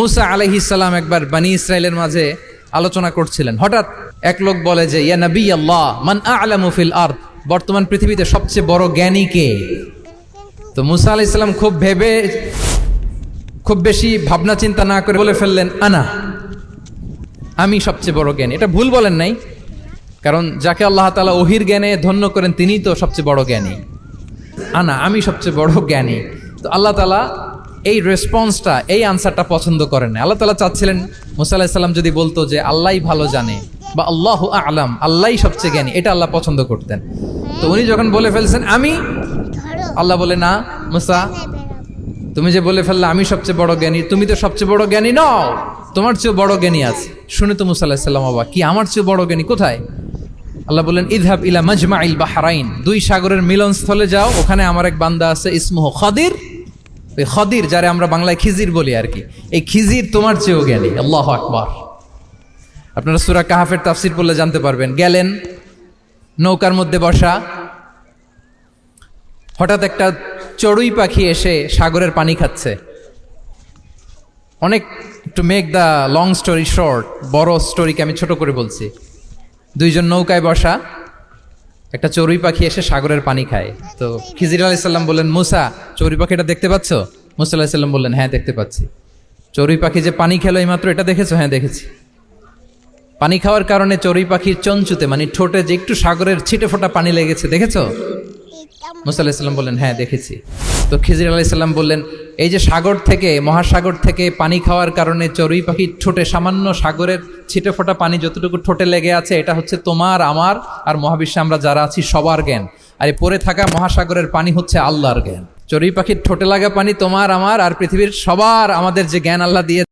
মুসা আলাইহিস সালাম একবার বনি ইসরাইলের মাঝে আলোচনা করছিলেন। হঠাৎ এক লোক বলে যে ইয়া নবী আল্লাহ মান আ'লামু ফিল আরদ, বর্তমান পৃথিবীতে সবচেয়ে বড় জ্ঞানী কে? তো মুসা আলাইহিস সালাম খুব বেশি ভাবনা চিন্তা না করে বলে ফেললেন আনা, আমি সবচেয়ে বড় জ্ঞানী। এটা ভুল বলেন নাই, কারণ যাকে আল্লাহ তাআলা ওহির জ্ঞানে ধন্য করেন তিনিই তো সবচেয়ে বড় জ্ঞানী। আনা, আমি সবচেয়ে বড় জ্ঞানী। তো আল্লাহ তাআলা এই রেসপন্সটা, এই আনসারটা পছন্দ করেন না। আল্লাহ তাআলা চাচ্ছিলেন মুসা আলাইহিস সালাম যদি বলতো যে আল্লাহই ভালো জানে বা আল্লাহু আ'লাম, আল্লাহই সবচেয়ে জ্ঞানী, এটা আল্লাহ পছন্দ করতেন। তো উনি যখন বলে ফেলছেন আমি, আল্লাহ বলে না মুসা, তুমি যে বলে ফেললে আমি সবচেয়ে বড় জ্ঞানী, তুমি তো সবচেয়ে বড় জ্ঞানী নও, তোমার চেয়ে বড় জ্ঞানী আছে। শুনে তো মুসা আলাইহিস সালাম অবাক, কি আমার চেয়ে বড় জ্ঞানী কোথায়? আল্লাহ বললেন ইযহাব ইলা মাজমাইল বাহরাইন, দুই সাগরের মিলনস্থলে যাও, ওখানে আমার এক বান্দা আছে ইসমুহু খাদির। ওই খাদির, যারে আমরা বাংলায় খিজির বলি আর কি, এই খিজির তোমার চেয়েও জ্ঞানী। আল্লাহু আকবার। আপনারা সূরা কাহাফের তাফসীর পড়লে জানতে পারবেন। গেলেন, নৌকার মধ্যে বসা, হঠাৎ একটা চড়ুই পাখি এসে সাগরের পানি খাচ্ছে। অনেক, to make the long story short, বড় স্টোরিকে আমি ছোট করে বলছি। দুইজন নৌকায় বসা, একটা চড়ুই পাখি এসে সাগরের পানি খায়। তো খিজির আলাইহিস সালাম বললেন মুসা, চড়ুই পাখিটা দেখতে পাচ্ছ? মুসা আলাইহিস সালাম বললেন হ্যাঁ দেখতে পাচ্ছি। চড়ুই পাখি যে পানি খেলো এইমাত্র, এটা দেখেছো? হ্যাঁ দেখেছি। পানি খাওয়ার কারণে চড়ুই পাখির চঞ্চুতে মানে ঠোঁটে যে একটু সাগরের ছিটে ফোটা পানি লেগেছে, দেখেছো? মুসা আলাইহিস সালাম বললেন হ্যাঁ দেখেছি। তো খিজির আলাইহিস সালাম বললেন এই যে সাগর থেকে, মহাসাগর থেকে পানি খাওয়ার কারণে চড়ুই পাখির ঠোঁটে সামান্য সাগরের ছিটে ফোটা পানি যতটুকু ঠোঁটে লেগে আছে, এটা হচ্ছে তোমার, আমার আর মহাবিশ্বে আমরা যারা আছি সবার জ্ঞান। আর এই পড়ে থাকা মহাসাগরের পানি হচ্ছে আল্লাহর জ্ঞান। চড়ুই পাখির ঠোঁটে লাগা পানি তোমার, আমার আর পৃথিবীর সবার, আমাদের যে জ্ঞান আল্লাহ দিয়ে